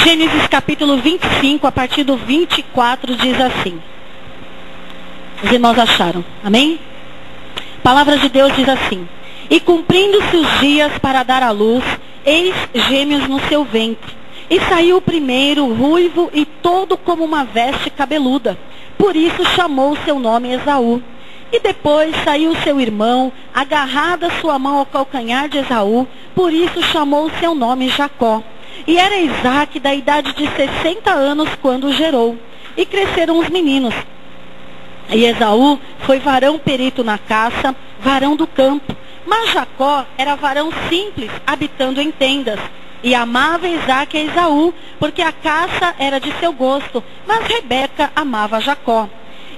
Gênesis capítulo 25, a partir do 24, diz assim. Os irmãos acharam, amém? A palavra de Deus diz assim: e cumprindo-se os dias para dar à luz, eis gêmeos no seu ventre. E saiu o primeiro, ruivo e todo como uma veste cabeluda. Por isso chamou seu nome Esaú. E depois saiu seu irmão, agarrada sua mão ao calcanhar de Esaú. Por isso chamou seu nome Jacó. E era Isaque da idade de 60 anos quando o gerou. E cresceram os meninos. E Esaú foi varão perito na caça, varão do campo. Mas Jacó era varão simples, habitando em tendas. E amava Isaque a Esaú, porque a caça era de seu gosto. Mas Rebeca amava Jacó.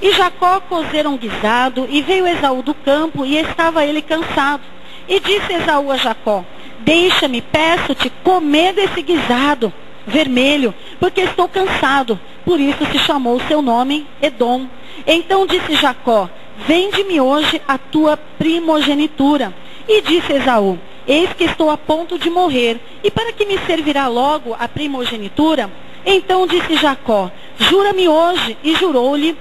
E Jacó cozera um guisado, e veio Esaú do campo, e estava ele cansado. E disse Esaú a Jacó: deixa-me, peço-te, comer desse guisado vermelho, porque estou cansado. Por isso se chamou seu nome Edom. Então disse Jacó: vende-me hoje a tua primogenitura. E disse Esaú: eis que estou a ponto de morrer, e para que me servirá logo a primogenitura? Então disse Jacó: jura-me hoje. E jurou-lhe,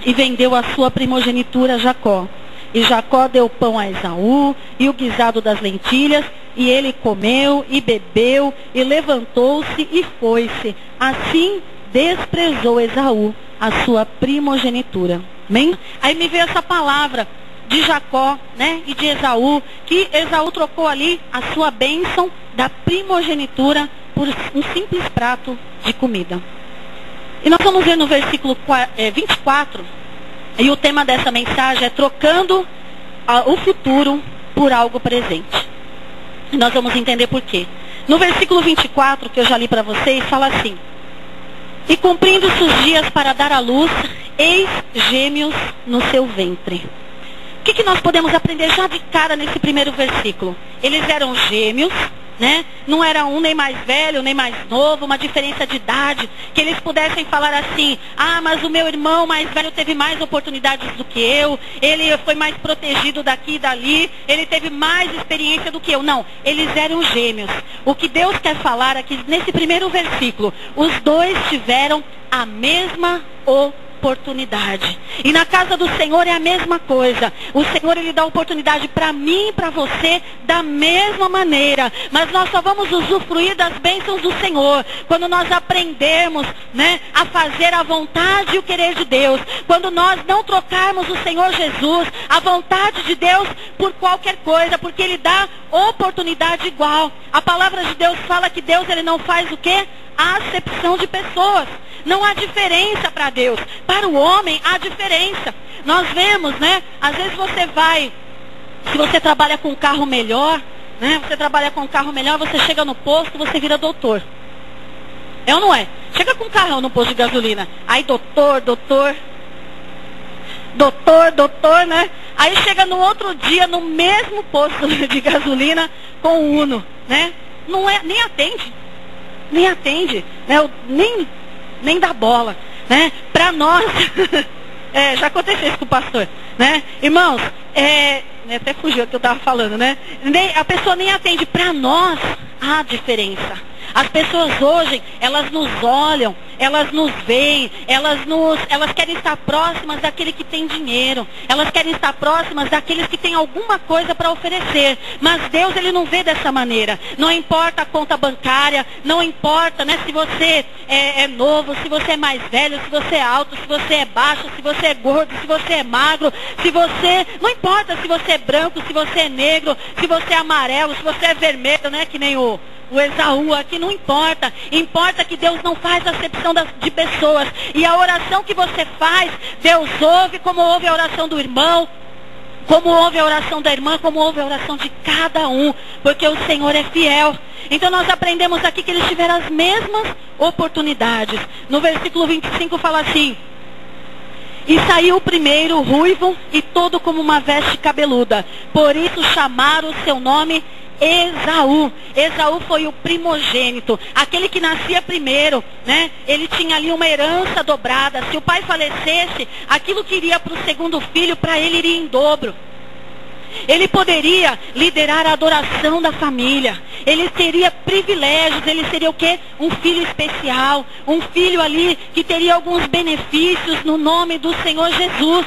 e vendeu a sua primogenitura a Jacó. E Jacó deu pão a Esaú, e o guisado das lentilhas, e ele comeu, e bebeu, e levantou-se, e foi-se. Assim desprezou Esaú a sua primogenitura. Amém? Aí me veio essa palavra de Jacó, né, e de Esaú, que Esaú trocou ali a sua bênção da primogenitura por um simples prato de comida. E nós vamos ver no versículo 24, e o tema dessa mensagem é trocando o futuro por algo presente. E nós vamos entender por quê. No versículo 24, que eu já li para vocês, fala assim: e cumprindo-se os dias para dar à luz, eis gêmeos no seu ventre. O que nós podemos aprender já de cara nesse primeiro versículo? Eles eram gêmeos, né? Não era um nem mais velho, nem mais novo, uma diferença de idade, que eles pudessem falar assim: ah, mas o meu irmão mais velho teve mais oportunidades do que eu, ele foi mais protegido daqui e dali, ele teve mais experiência do que eu. Não, eles eram gêmeos. O que Deus quer falar aqui nesse primeiro versículo: os dois tiveram a mesma oportunidade. E na casa do Senhor é a mesma coisa. O Senhor, ele dá oportunidade para mim e para você da mesma maneira. Mas nós só vamos usufruir das bênçãos do Senhor quando nós aprendermos, né, a fazer a vontade e o querer de Deus. Quando nós não trocarmos o Senhor Jesus, a vontade de Deus, por qualquer coisa, porque Ele dá oportunidade igual. A palavra de Deus fala que Deus, ele não faz o quê? A acepção de pessoas. Não há diferença para Deus. Para o homem há diferença. Nós vemos, né? Às vezes você vai, se você trabalha com um carro melhor, né? Você trabalha com um carro melhor, você chega no posto, você vira doutor. É ou não é? Chega com um carrão no posto de gasolina. Aí doutor, né? Aí chega no outro dia, no mesmo posto de gasolina, com o Uno, né? Não é, nem atende, né? Nem dá bola, né? Para nós, já aconteceu isso com o pastor, né? Irmãos, até fugiu o que eu estava falando, né? A pessoa nem atende. Para nós, há diferença. As pessoas hoje, elas nos olham, elas nos veem, elas querem estar próximas daquele que tem dinheiro. Elas querem estar próximas daqueles que têm alguma coisa para oferecer. Mas Deus, ele não vê dessa maneira. Não importa a conta bancária, não importa, né, se você é novo, se você é mais velho, se você é alto, se você é baixo, se você é gordo, se você é magro, não importa se você é branco, se você é negro, se você é amarelo, se você é vermelho, né, que nem o Esaú aqui, não importa. Importa que Deus não faz acepção de pessoas. E a oração que você faz, Deus ouve, como ouve a oração do irmão, como ouve a oração da irmã, como ouve a oração de cada um, porque o Senhor é fiel. Então nós aprendemos aqui que eles tiveram as mesmas oportunidades. No versículo 25 fala assim: e saiu o primeiro, ruivo e todo como uma veste cabeluda. Por isso chamaram o seu nome Esaú. Esaú foi o primogênito, aquele que nascia primeiro, né? Ele tinha ali uma herança dobrada. Se o pai falecesse, aquilo que iria para o segundo filho, para ele iria em dobro. Ele poderia liderar a adoração da família. Ele teria privilégios, ele seria o quê? um filho especial, um filho ali que teria alguns benefícios no nome do Senhor Jesus.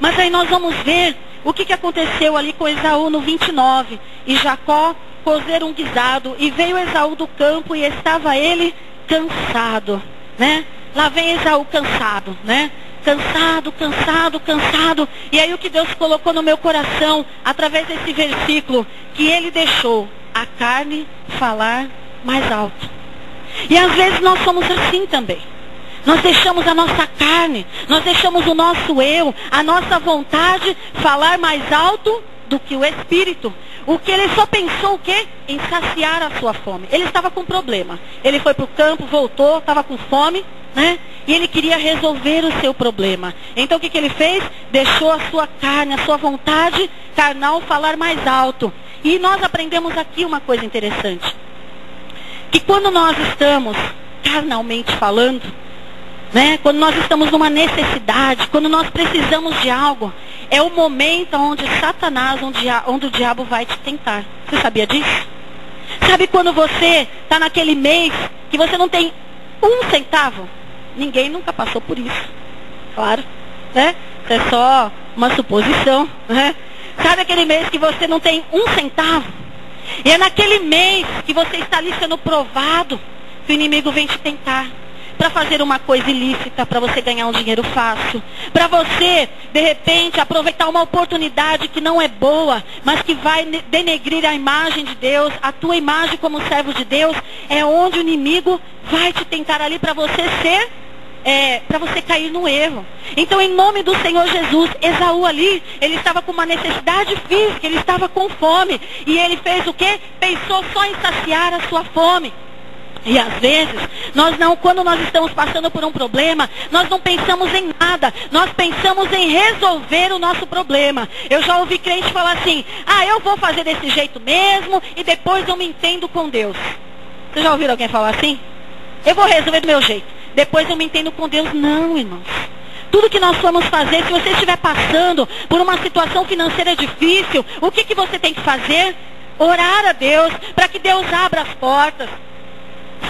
Mas aí nós vamos ver o que aconteceu ali com Esaú no 29. E Jacó cozeram um guisado, e veio Esaú do campo, e estava ele cansado, né? Lá vem Esaú cansado, né? Cansado. E aí o que Deus colocou no meu coração, através desse versículo, que ele deixou a carne falar mais alto. E às vezes nós somos assim também. Nós deixamos a nossa carne, nós deixamos o nosso eu, a nossa vontade falar mais alto do que o Espírito. O que ele só pensou o quê? Em saciar a sua fome. Ele estava com problema. Ele foi para o campo, voltou, estava com fome, né? E ele queria resolver o seu problema. Então o que ele fez? Deixou a sua carne, a sua vontade carnal falar mais alto. E nós aprendemos aqui uma coisa interessante. Que quando nós estamos carnalmente falando, né? Quando nós estamos numa necessidade, quando nós precisamos de algo, é o momento onde Satanás, onde o diabo vai te tentar. Você sabia disso? Sabe quando você está naquele mês que você não tem um centavo? Ninguém nunca passou por isso. Claro, né? Isso é só uma suposição, né? Sabe aquele mês que você não tem um centavo? E é naquele mês que você está ali sendo provado que o inimigo vem te tentar. Para fazer uma coisa ilícita, para você ganhar um dinheiro fácil, para você, de repente, aproveitar uma oportunidade que não é boa, mas que vai denegrir a imagem de Deus, a tua imagem como servo de Deus, é onde o inimigo vai te tentar ali para você ser, para você cair no erro. Então, em nome do Senhor Jesus, Esaú ali, ele estava com uma necessidade física, ele estava com fome, e ele fez o quê? Pensou só em saciar a sua fome. E às vezes, quando nós estamos passando por um problema, nós não pensamos em nada, nós pensamos em resolver o nosso problema. Eu já ouvi crente falar assim, eu vou fazer desse jeito mesmo e depois eu me entendo com Deus. Vocês já ouviram alguém falar assim? Eu vou resolver do meu jeito, depois eu me entendo com Deus. Não, irmãos. Tudo que nós formos fazer, se você estiver passando por uma situação financeira difícil, o que você tem que fazer? Orar a Deus, para que Deus abra as portas.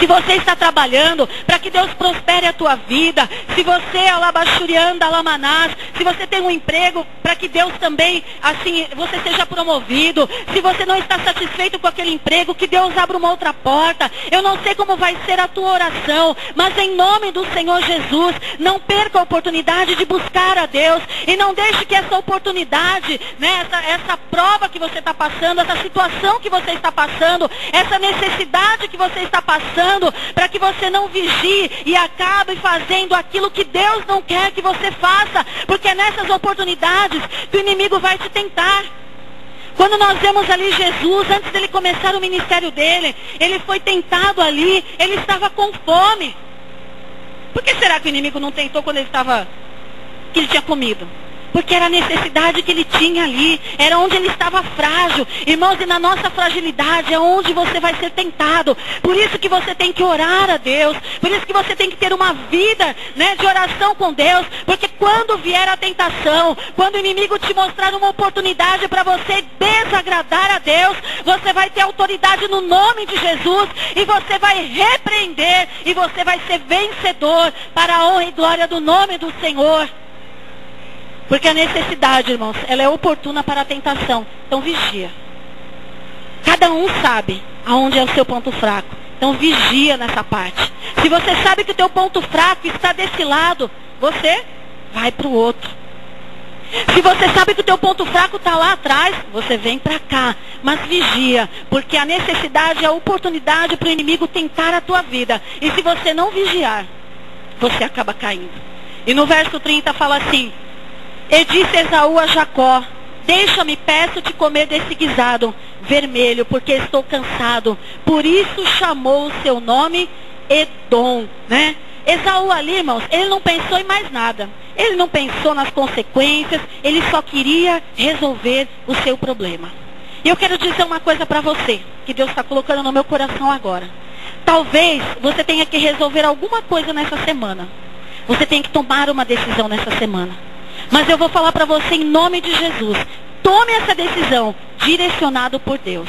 Se você está trabalhando, para que Deus prospere a tua vida. Se você, alabachurianda, alamanás, se você tem um emprego, para que Deus também, assim, você seja promovido. Se você não está satisfeito com aquele emprego, que Deus abra uma outra porta. Eu não sei como vai ser a tua oração, mas em nome do Senhor Jesus, não perca a oportunidade de buscar a Deus. E não deixe que essa oportunidade, né, essa prova que você está passando, essa situação que você está passando, essa necessidade que você está passando, para que você não vigie e acabe fazendo aquilo que Deus não quer que você faça, porque é nessas oportunidades que o inimigo vai te tentar. Quando nós vemos ali Jesus, antes dele começar o ministério dele, ele foi tentado ali, ele estava com fome. Por que será que o inimigo não tentou quando ele tinha comido? Porque era a necessidade que ele tinha ali, era onde ele estava frágil. Irmãos, e na nossa fragilidade é onde você vai ser tentado. Por isso que você tem que orar a Deus, por isso que você tem que ter uma vida, né, de oração com Deus. Porque quando vier a tentação, quando o inimigo te mostrar uma oportunidade para você desagradar a Deus, você vai ter autoridade no nome de Jesus, e você vai repreender, e você vai ser vencedor para a honra e glória do nome do Senhor. Porque a necessidade, irmãos, ela é oportuna para a tentação. Então vigia. Cada um sabe aonde é o seu ponto fraco. Então vigia nessa parte. Se você sabe que o teu ponto fraco está desse lado, você vai para o outro. Se você sabe que o teu ponto fraco está lá atrás, você vem para cá. Mas vigia, porque a necessidade é a oportunidade para o inimigo tentar a tua vida. E se você não vigiar, você acaba caindo. E no verso 30 fala assim: e disse Esaú a Jacó: deixa-me, peço-te, comer desse guisado vermelho, porque estou cansado. Por isso chamou o seu nome Edom, né? Esaú ali, irmãos, ele não pensou em mais nada. Ele não pensou nas consequências, ele só queria resolver o seu problema. E eu quero dizer uma coisa para você, que Deus está colocando no meu coração agora. Talvez você tenha que resolver alguma coisa nessa semana. Você tem que tomar uma decisão nessa semana. Mas eu vou falar para você em nome de Jesus. Tome essa decisão direcionado por Deus.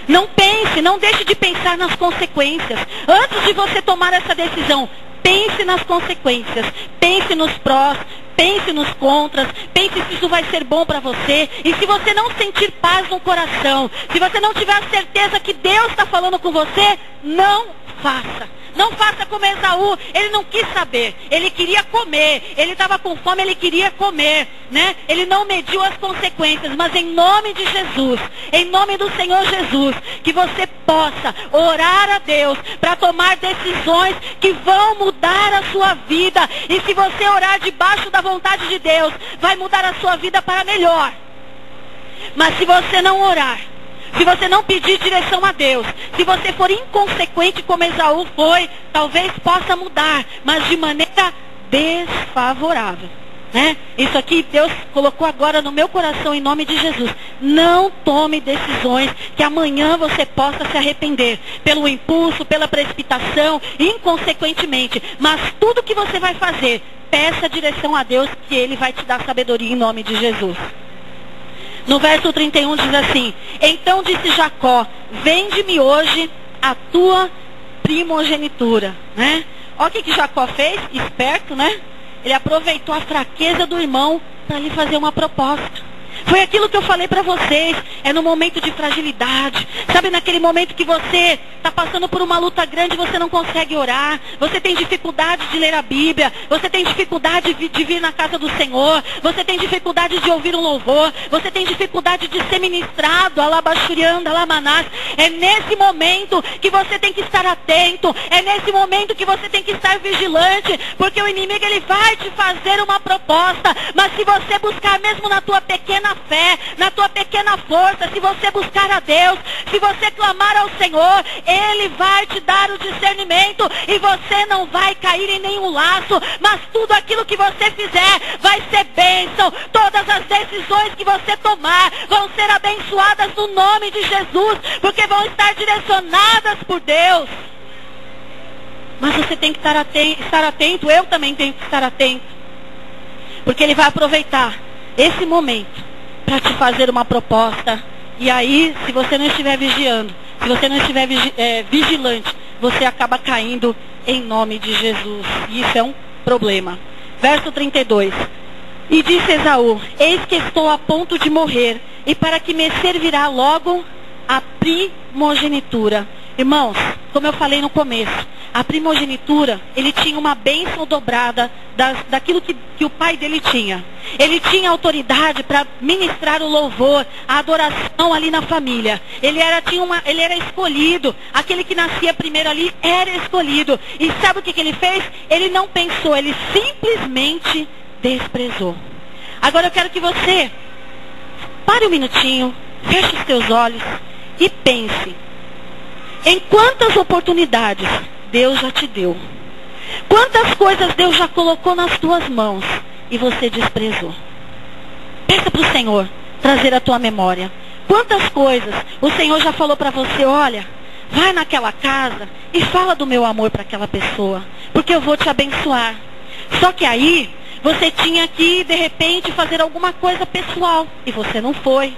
Não pense, não deixe de pensar nas consequências. Antes de você tomar essa decisão, pense nas consequências. Pense nos prós, pense nos contras, pense se isso vai ser bom para você. E se você não sentir paz no coração, se você não tiver a certeza que Deus está falando com você, não faça. Não faça como Esaú, ele não quis saber, ele queria comer, ele estava com fome, ele queria comer, né? Ele não mediu as consequências, mas em nome de Jesus, em nome do Senhor Jesus, que você possa orar a Deus para tomar decisões que vão mudar a sua vida. E se você orar debaixo da vontade de Deus, vai mudar a sua vida para melhor. Mas se você não orar, se você não pedir direção a Deus, se você for inconsequente como Esaú foi, talvez possa mudar, mas de maneira desfavorável, né? Isso aqui Deus colocou agora no meu coração em nome de Jesus. Não tome decisões que amanhã você possa se arrepender, pelo impulso, pela precipitação, inconsequentemente. Mas tudo que você vai fazer, peça direção a Deus, que Ele vai te dar sabedoria em nome de Jesus. No verso 31 diz assim: então disse Jacó, vende-me hoje a tua primogenitura, né? Olha o que Jacó fez, esperto, né? Ele aproveitou a fraqueza do irmão para lhe fazer uma proposta. Foi aquilo que eu falei para vocês, é no momento de fragilidade, sabe, naquele momento que você está passando por uma luta grande, você não consegue orar, você tem dificuldade de ler a Bíblia, você tem dificuldade de vir na casa do Senhor, você tem dificuldade de ouvir um louvor, você tem dificuldade de ser ministrado, alabachuriando, alamanás. É nesse momento que você tem que estar atento, é nesse momento que você tem que estar vigilante, porque o inimigo ele vai te fazer uma proposta, mas se você buscar mesmo na tua pequena fé, na tua pequena força, se você buscar a Deus, se você clamar ao Senhor, Ele vai te dar o discernimento e você não vai cair em nenhum laço, mas tudo aquilo que você fizer vai ser bênção. Todas as decisões que você tomar vão ser abençoadas no nome de Jesus, porque vão estar direcionadas por Deus. Mas você tem que estar atento, eu também tenho que estar atento, porque Ele vai aproveitar esse momento para te fazer uma proposta. E aí, se você não estiver vigiando, se você não estiver vigilante, você acaba caindo em nome de Jesus. E isso é um problema. Verso 32. E disse Esaú, eis que estou a ponto de morrer, e para que me servirá logo a primogenitura. Irmãos, como eu falei no começo, a primogenitura, ele tinha uma bênção dobrada daquilo que o pai dele tinha. Ele tinha autoridade para ministrar o louvor, a adoração ali na família. Ele era escolhido, aquele que nascia primeiro ali era escolhido. E sabe o que ele fez? Ele não pensou, ele simplesmente desprezou. Agora eu quero que você pare um minutinho, feche os teus olhos e pense. Em quantas oportunidades Deus já te deu? Quantas coisas Deus já colocou nas tuas mãos e você desprezou? Peça para o Senhor trazer a tua memória. Quantas coisas o Senhor já falou para você, olha, vai naquela casa e fala do meu amor para aquela pessoa, porque eu vou te abençoar. Só que aí você tinha que, de repente, fazer alguma coisa pessoal e você não foi.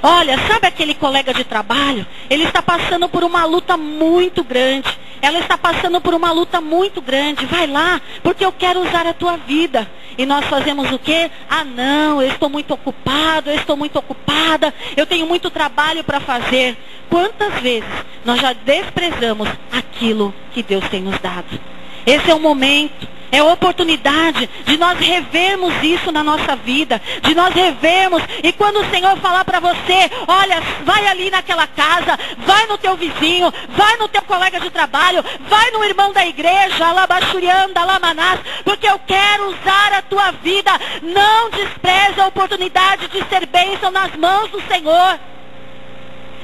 Olha, sabe aquele colega de trabalho? Ele está passando por uma luta muito grande. Ela está passando por uma luta muito grande. Vai lá, porque eu quero usar a tua vida. E nós fazemos o quê? Ah, não, eu estou muito ocupado, eu estou muito ocupada, eu tenho muito trabalho para fazer. Quantas vezes nós já desprezamos aquilo que Deus tem nos dado? Esse é o momento, é a oportunidade de nós revermos isso na nossa vida, de nós revermos, e quando o Senhor falar para você, olha, vai ali naquela casa, vai no teu vizinho, vai no teu colega de trabalho, vai no irmão da igreja, alabachurianda, alamanás, porque eu quero usar a tua vida. Não despreze a oportunidade de ser bênção nas mãos do Senhor.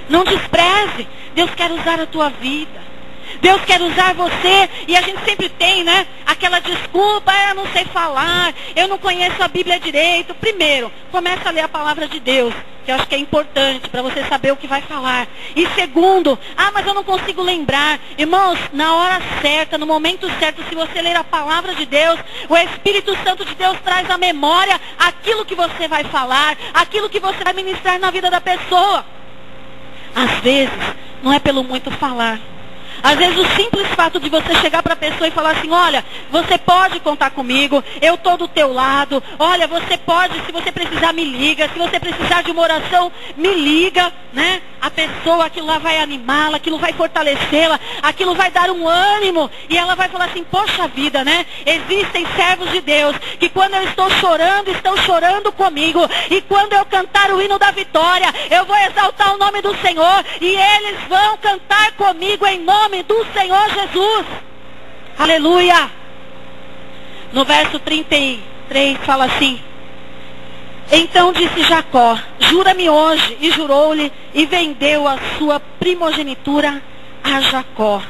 Não despreze, Deus quer usar a tua vida. Deus quer usar você, e a gente sempre tem, né, aquela desculpa, eu não sei falar, eu não conheço a Bíblia direito. Primeiro, começa a ler a palavra de Deus, que eu acho que é importante para você saber o que vai falar. E segundo, mas eu não consigo lembrar. Irmãos, na hora certa, no momento certo, se você ler a palavra de Deus, o Espírito Santo de Deus traz à memória aquilo que você vai falar, aquilo que você vai ministrar na vida da pessoa. Às vezes, não é pelo muito falar. Às vezes o simples fato de você chegar para a pessoa e falar assim, olha, você pode contar comigo, eu estou do teu lado, olha, você pode, se você precisar me liga, se você precisar de uma oração, me liga, né? A pessoa, aquilo lá vai animá-la, aquilo vai fortalecê-la, aquilo vai dar um ânimo, e ela vai falar assim, poxa vida, né? Existem servos de Deus, que quando eu estou chorando, estão chorando comigo, e quando eu cantar o hino da vitória, eu vou exaltar o nome do Senhor, e eles vão cantar comigo em nome do Senhor Jesus. Aleluia. No verso 33 fala assim, então disse Jacó, jura-me hoje, e jurou-lhe, e vendeu a sua primogenitura a Jacó.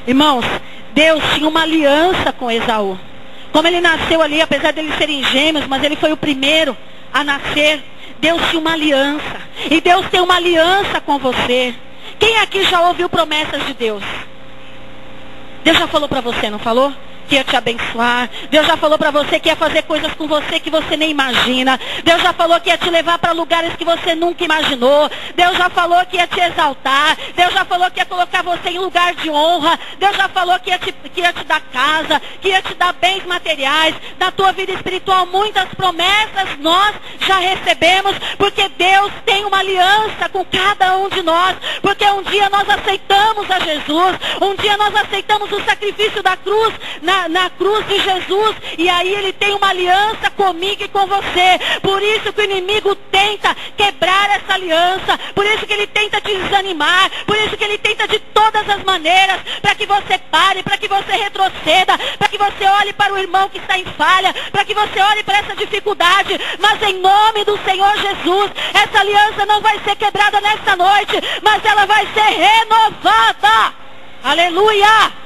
Irmãos, Deus tinha uma aliança com Esaú. Como ele nasceu ali, apesar de eles serem gêmeos, mas ele foi o primeiro a nascer, Deus tinha uma aliança. E Deus tem uma aliança com você. Quem aqui já ouviu promessas de Deus? Deus já falou para você, não falou? Que ia te abençoar. Deus já falou para você que ia fazer coisas com você que você nem imagina. Deus já falou que ia te levar para lugares que você nunca imaginou. Deus já falou que ia te exaltar. Deus já falou que ia colocar você em lugar de honra. Deus já falou que ia te dar casa, que ia te dar bens materiais. Na tua vida espiritual, muitas promessas nós já recebemos, porque Deus tem uma aliança com cada um de nós. Porque um dia nós aceitamos a Jesus. Um dia nós aceitamos o sacrifício da cruz, na cruz de Jesus, e aí ele tem uma aliança comigo e com você. Por isso que o inimigo tenta quebrar essa aliança, por isso que ele tenta te desanimar, por isso que ele tenta de todas as maneiras, para que você pare, para que você retroceda, para que você olhe para o irmão que está em falha, para que você olhe para essa dificuldade. Mas em nome do Senhor Jesus, essa aliança não vai ser quebrada nesta noite, mas ela vai ser renovada. Aleluia!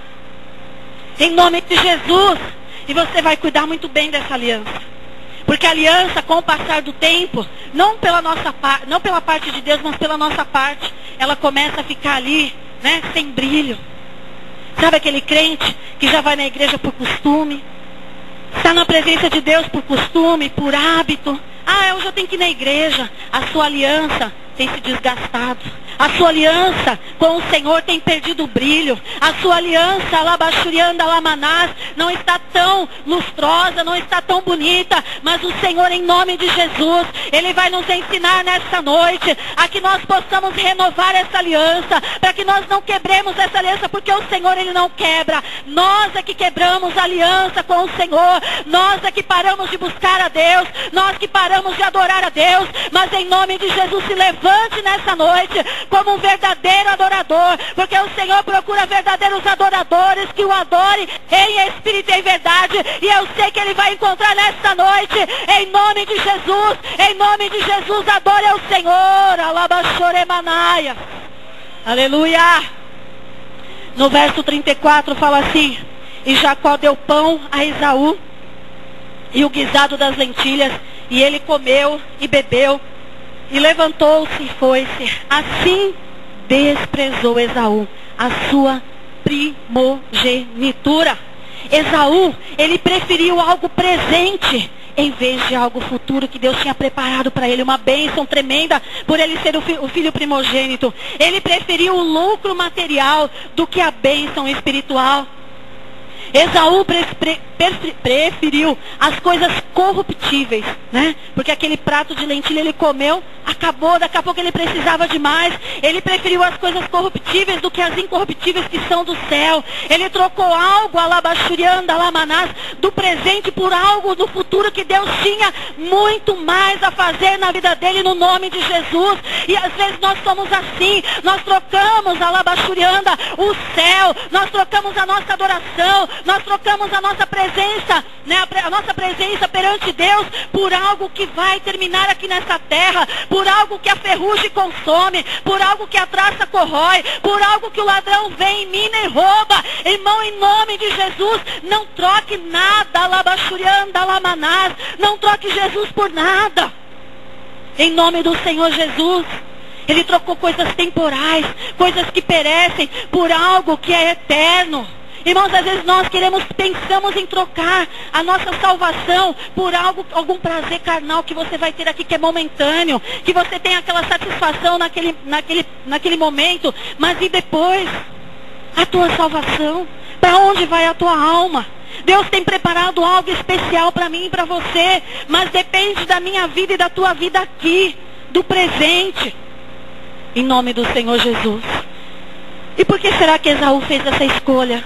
Em nome de Jesus. E você vai cuidar muito bem dessa aliança. Porque a aliança, com o passar do tempo, não pela parte de Deus, mas pela nossa parte, ela começa a ficar ali, né, sem brilho. Sabe aquele crente que já vai na igreja por costume? Está na presença de Deus por costume, por hábito. Ah, hoje eu tenho que ir na igreja. A sua aliança tem se desgastado. A sua aliança com o Senhor tem perdido o brilho. A sua aliança, Alabashurianda, Alamanás, não está tão lustrosa, não está tão bonita. Mas o Senhor, em nome de Jesus, Ele vai nos ensinar nesta noite a que nós possamos renovar essa aliança, para que nós não quebremos essa aliança, porque o Senhor, Ele não quebra. Nós é que quebramos a aliança com o Senhor. Nós é que paramos de buscar a Deus. Nós que paramos de adorar a Deus. Mas em nome de Jesus, se levante nessa noite como um verdadeiro adorador, porque o Senhor procura verdadeiros adoradores que o adorem em espírito e em verdade, e eu sei que Ele vai encontrar nesta noite, em nome de Jesus. Em nome de Jesus, adore ao Senhor. Alabashoremanaia. Aleluia. No verso 34 fala assim, e Jacó deu pão a Esaú e o guisado das lentilhas, e ele comeu e bebeu, e levantou-se e foi-se. Assim desprezou Esaú a sua primogenitura. Esaú, ele preferiu algo presente em vez de algo futuro que Deus tinha preparado para ele, uma bênção tremenda por ele ser o filho primogênito. Ele preferiu o lucro material do que a bênção espiritual. Esaú preferiu as coisas corruptíveis, né? Porque aquele prato de lentilha ele comeu, acabou, daqui a pouco ele precisava de mais. Ele preferiu as coisas corruptíveis do que as incorruptíveis que são do céu. Ele trocou algo, alabashurianda, alamanás, do presente por algo do futuro que Deus tinha muito mais a fazer na vida dele, no nome de Jesus. E às vezes nós somos assim, nós trocamos, alabashurianda, o céu, nós trocamos a nossa adoração, nós trocamos a nossa presença, né, a nossa presença perante Deus por algo que vai terminar aqui nessa terra, por algo que a ferrugem consome, por algo que a traça corrói, por algo que o ladrão vem, mina e rouba. Irmão, em nome de Jesus, não troque nada, alabashurianda, alamanás, não troque Jesus por nada. Em nome do Senhor Jesus. Ele trocou coisas temporais, coisas que perecem, por algo que é eterno. Irmãos, às vezes nós pensamos em trocar a nossa salvação por algum prazer carnal que você vai ter aqui que é momentâneo, que você tem aquela satisfação naquele momento, mas e depois? A tua salvação? Para onde vai a tua alma? Deus tem preparado algo especial para mim e para você, mas depende da minha vida e da tua vida aqui, do presente, em nome do Senhor Jesus. E por que será que Esaú fez essa escolha?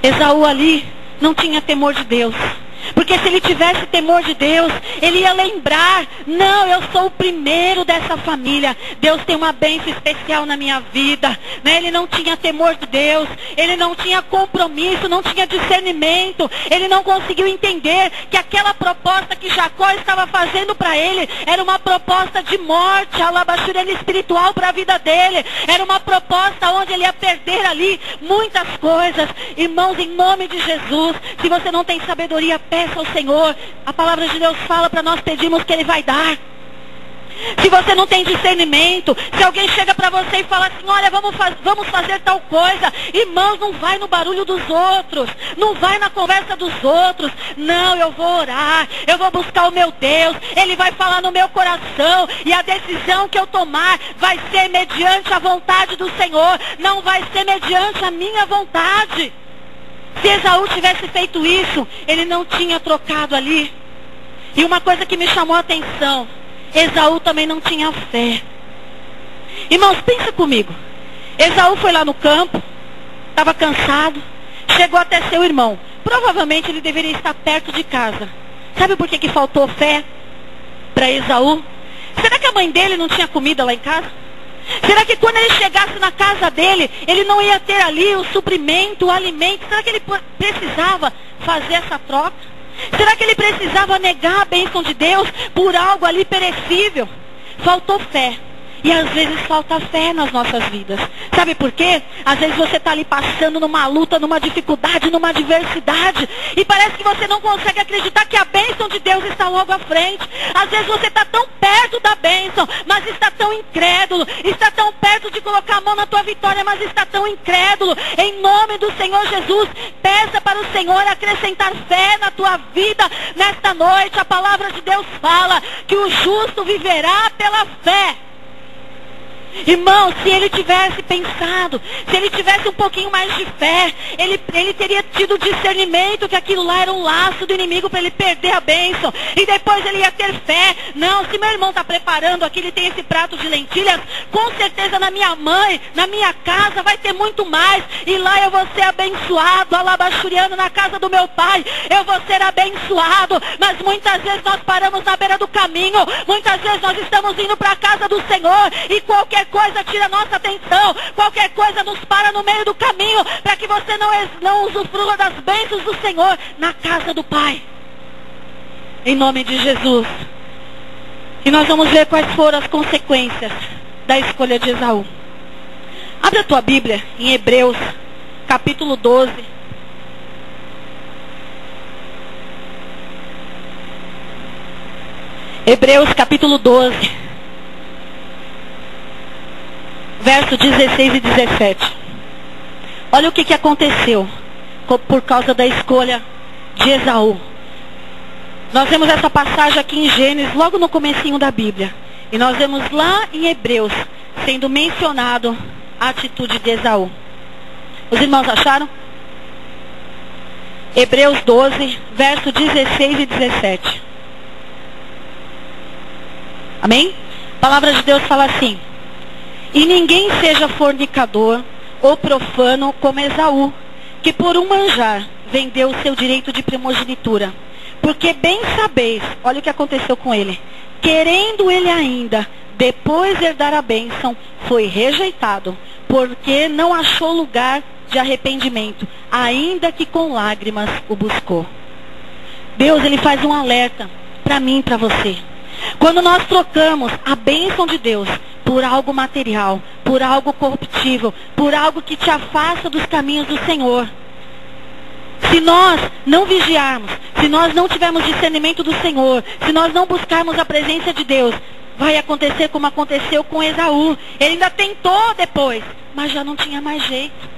Esaú ali não tinha temor de Deus. Porque se ele tivesse temor de Deus, ele ia lembrar, não, eu sou o primeiro dessa família, Deus tem uma bênção especial na minha vida, né? Ele não tinha temor de Deus, ele não tinha compromisso, não tinha discernimento, ele não conseguiu entender que aquela proposta que Jacó estava fazendo para ele, era uma proposta de morte, alabaxurena espiritual para a vida dele, era uma proposta onde ele ia perder ali muitas coisas. Irmãos, em nome de Jesus, se você não tem sabedoria, peça ao Senhor. A palavra de Deus fala para nós pedirmos que Ele vai dar. Se você não tem discernimento, se alguém chega para você e fala assim, olha, vamos fazer tal coisa. Irmãos, não vai no barulho dos outros, não vai na conversa dos outros. Não, eu vou orar, eu vou buscar o meu Deus, Ele vai falar no meu coração, e a decisão que eu tomar vai ser mediante a vontade do Senhor, não vai ser mediante a minha vontade. Se Esaú tivesse feito isso, ele não tinha trocado ali. E uma coisa que me chamou a atenção, Esaú também não tinha fé. Irmãos, pensa comigo. Esaú foi lá no campo, estava cansado, chegou até seu irmão. Provavelmente ele deveria estar perto de casa. Sabe por que faltou fé para Esaú? Será que a mãe dele não tinha comida lá em casa? Será que quando ele chegasse na casa dele, ele não ia ter ali o suprimento, o alimento? Será que ele precisava fazer essa troca? Será que ele precisava negar a bênção de Deus por algo ali perecível? Faltou fé. E às vezes falta fé nas nossas vidas. Sabe por quê? Às vezes você está ali passando numa luta, numa dificuldade, numa adversidade, e parece que você não consegue acreditar que a bênção de Deus está logo à frente. Às vezes você está tão perto da bênção, mas está tão incrédulo. Está tão perto de colocar a mão na tua vitória, mas está tão incrédulo. Em nome do Senhor Jesus, peça para o Senhor acrescentar fé na tua vida nesta noite. A palavra de Deus fala que o justo viverá pela fé. Irmão, se ele tivesse pensado, se ele tivesse um pouquinho mais de fé, ele teria tido discernimento que aquilo lá era um laço do inimigo para ele perder a bênção. E depois ele ia ter fé. Não, se meu irmão está preparando aqui, ele tem esse prato de lentilhas, com certeza na minha mãe, na minha casa vai ter muito mais. E lá eu vou ser abençoado, alabaxuriano, na casa do meu pai, eu vou ser abençoado. Mas muitas vezes nós paramos na beira do caminho, muitas vezes nós estamos indo para a casa do Senhor, e qualquer coisa tira nossa atenção, qualquer coisa nos para no meio do caminho, para que você não usufrua das bênçãos do Senhor na casa do Pai. Em nome de Jesus. E nós vamos ver quais foram as consequências da escolha de Esaú. Abre a tua Bíblia em Hebreus, capítulo 12. Hebreus, capítulo 12. Verso 16 e 17. Olha o que aconteceu por causa da escolha de Esaú. Nós vemos essa passagem aqui em Gênesis, logo no comecinho da Bíblia. E nós vemos lá em Hebreus, sendo mencionado a atitude de Esaú. Os irmãos acharam? Hebreus 12, verso 16 e 17. Amém? A palavra de Deus fala assim: e ninguém seja fornicador ou profano como Esaú, que por um manjar vendeu o seu direito de primogenitura. Porque bem sabeis, olha o que aconteceu com ele, querendo ele ainda, depois herdar a bênção, foi rejeitado, porque não achou lugar de arrependimento, ainda que com lágrimas o buscou. Deus, Ele faz um alerta para mim e para você. Quando nós trocamos a bênção de Deus por algo material, por algo corruptível, por algo que te afasta dos caminhos do Senhor, se nós não vigiarmos, se nós não tivermos discernimento do Senhor, se nós não buscarmos a presença de Deus, vai acontecer como aconteceu com Esaú. Ele ainda tentou depois, mas já não tinha mais jeito.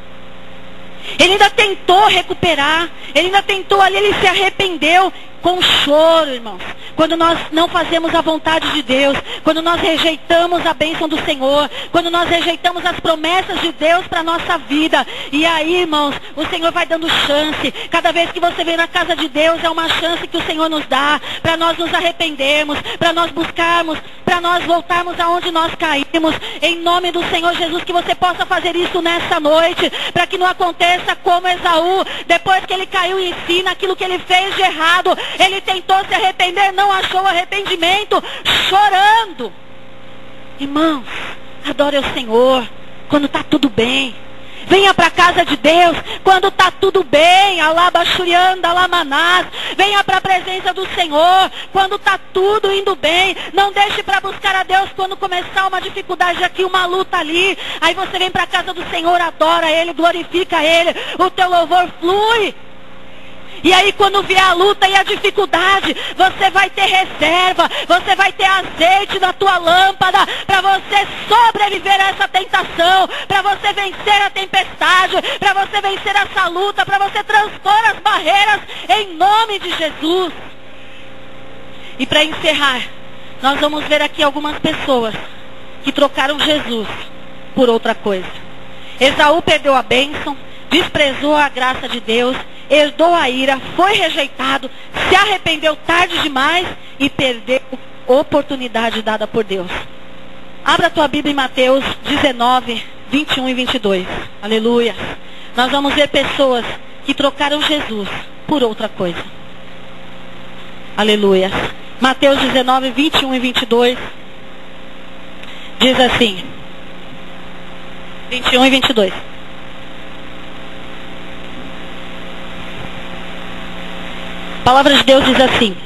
Ele ainda tentou recuperar. Ele ainda tentou ali, ele se arrependeu com choro, irmãos. Quando nós não fazemos a vontade de Deus, quando nós rejeitamos a bênção do Senhor, quando nós rejeitamos as promessas de Deus para a nossa vida. E aí, irmãos, o Senhor vai dando chance. Cada vez que você vem na casa de Deus, é uma chance que o Senhor nos dá para nós nos arrependermos, para nós buscarmos, para nós voltarmos aonde nós caímos. Em nome do Senhor Jesus, que você possa fazer isso nessa noite, para que não aconteça como Esaú, depois que ele caiu em si naquilo que ele fez de errado, ele tentou se arrepender, não achou arrependimento, chorando. Irmãos, adore o Senhor quando está tudo bem. Venha para a casa de Deus quando está tudo bem. Alabachurianda, alamanás. Venha para a presença do Senhor quando está tudo indo bem. Não deixe para buscar a Deus quando começar uma dificuldade aqui, uma luta ali. Aí você vem para a casa do Senhor, adora Ele, glorifica Ele. O teu louvor flui. E aí quando vier a luta e a dificuldade, você vai ter reserva, você vai ter azeite na tua lâmpada, para você sobreviver a essa tentação, para você vencer a tempestade, para você vencer essa luta, para você transpor as barreiras, em nome de Jesus. E para encerrar, nós vamos ver aqui algumas pessoas que trocaram Jesus por outra coisa. Esaú perdeu a bênção, desprezou a graça de Deus, herdou a ira, foi rejeitado, se arrependeu tarde demais e perdeu a oportunidade dada por Deus. Abra a tua Bíblia em Mateus 19, 21 e 22. Aleluia. Nós vamos ver pessoas que trocaram Jesus por outra coisa. Aleluia. Mateus 19, 21 e 22. Diz assim. 21 e 22. A palavra de Deus diz assim: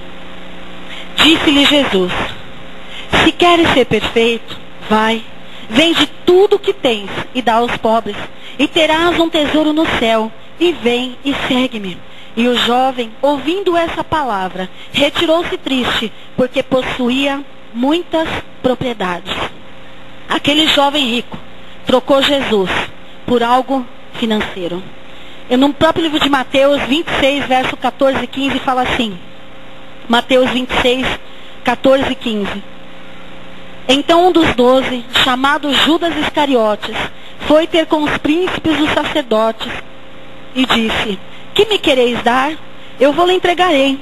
disse-lhe Jesus: se queres ser perfeito, vai, vende tudo o que tens e dá aos pobres, e terás um tesouro no céu, e vem e segue-me. E o jovem, ouvindo essa palavra, retirou-se triste, porque possuía muitas propriedades. Aquele jovem rico trocou Jesus por algo financeiro. No próprio livro de Mateus 26, verso 14 e 15, fala assim. Mateus 26, 14 e 15. Então um dos 12, chamado Judas Iscariotes, foi ter com os príncipes dos sacerdotes e disse: que me quereis dar? Eu vou lhe entregarei.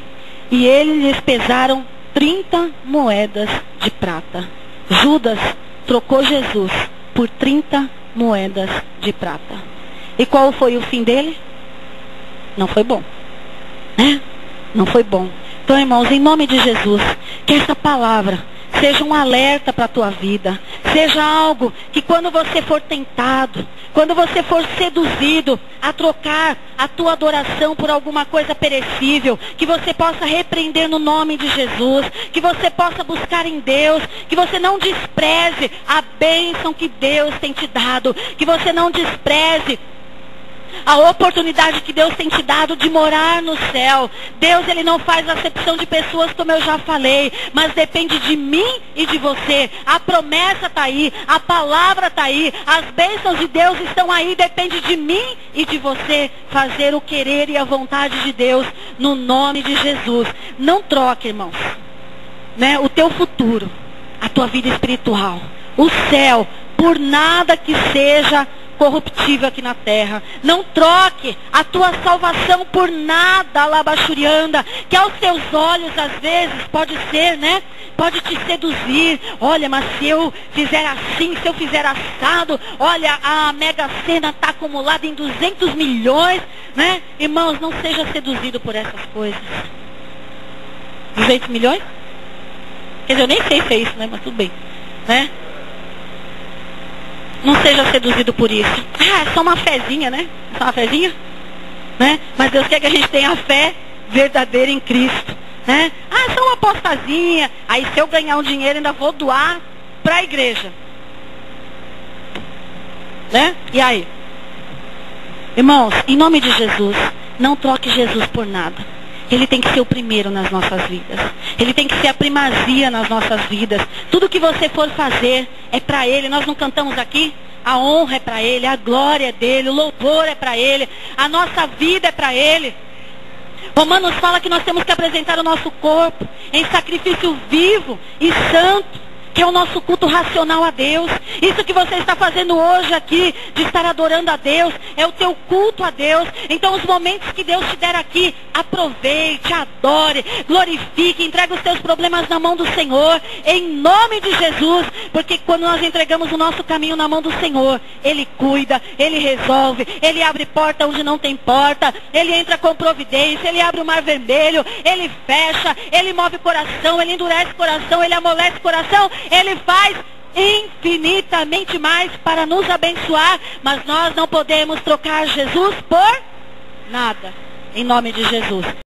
E eles lhes pesaram 30 moedas de prata. Judas trocou Jesus por 30 moedas de prata. E qual foi o fim dele? Não foi bom. Né? Não foi bom. Então, irmãos, em nome de Jesus, que essa palavra seja um alerta para a tua vida. Seja algo que quando você for tentado, quando você for seduzido a trocar a tua adoração por alguma coisa perecível, que você possa repreender no nome de Jesus, que você possa buscar em Deus, que você não despreze a bênção que Deus tem te dado, que você não despreze a oportunidade que Deus tem te dado de morar no céu. Deus, Ele não faz acepção de pessoas, como eu já falei, mas depende de mim e de você. A promessa está aí, a palavra está aí, as bênçãos de Deus estão aí, depende de mim e de você fazer o querer e a vontade de Deus no nome de Jesus. Não troque, irmãos, né, o teu futuro, a tua vida espiritual, o céu, por nada que seja corruptível aqui na terra. Não troque a tua salvação por nada, alabachurianda, que aos teus olhos às vezes pode ser, né? Pode te seduzir. Olha, mas se eu fizer assim, se eu fizer assado, olha, a Mega Sena está acumulada em 200 milhões, né? Irmãos, não seja seduzido por essas coisas. 200 milhões? Quer dizer, eu nem sei se é isso, né? Mas tudo bem, né? Não seja seduzido por isso. Ah, é só uma fezinha, né? É só uma fezinha, né? Mas Deus quer que a gente tenha a fé verdadeira em Cristo, né? Ah, é só uma apostazinha. Aí se eu ganhar um dinheiro, ainda vou doar para a igreja, né? E aí? Irmãos, em nome de Jesus, não troque Jesus por nada. Ele tem que ser o primeiro nas nossas vidas. Ele tem que ser a primazia nas nossas vidas. Tudo que você for fazer é para Ele. Nós não cantamos aqui? A honra é para Ele, a glória é dele, o louvor é para Ele, a nossa vida é para Ele. Romanos fala que nós temos que apresentar o nosso corpo em sacrifício vivo e santo, que é o nosso culto racional a Deus. Isso que você está fazendo hoje aqui, de estar adorando a Deus, é o teu culto a Deus. Então os momentos que Deus te der aqui, aproveite, adore, glorifique, entregue os teus problemas na mão do Senhor, em nome de Jesus, porque quando nós entregamos o nosso caminho na mão do Senhor, Ele cuida, Ele resolve, Ele abre porta onde não tem porta, Ele entra com providência, Ele abre o mar vermelho, Ele fecha, Ele move o coração, Ele endurece o coração, Ele amolece o coração, Ele faz infinitamente mais para nos abençoar, mas nós não podemos trocar Jesus por nada, em nome de Jesus.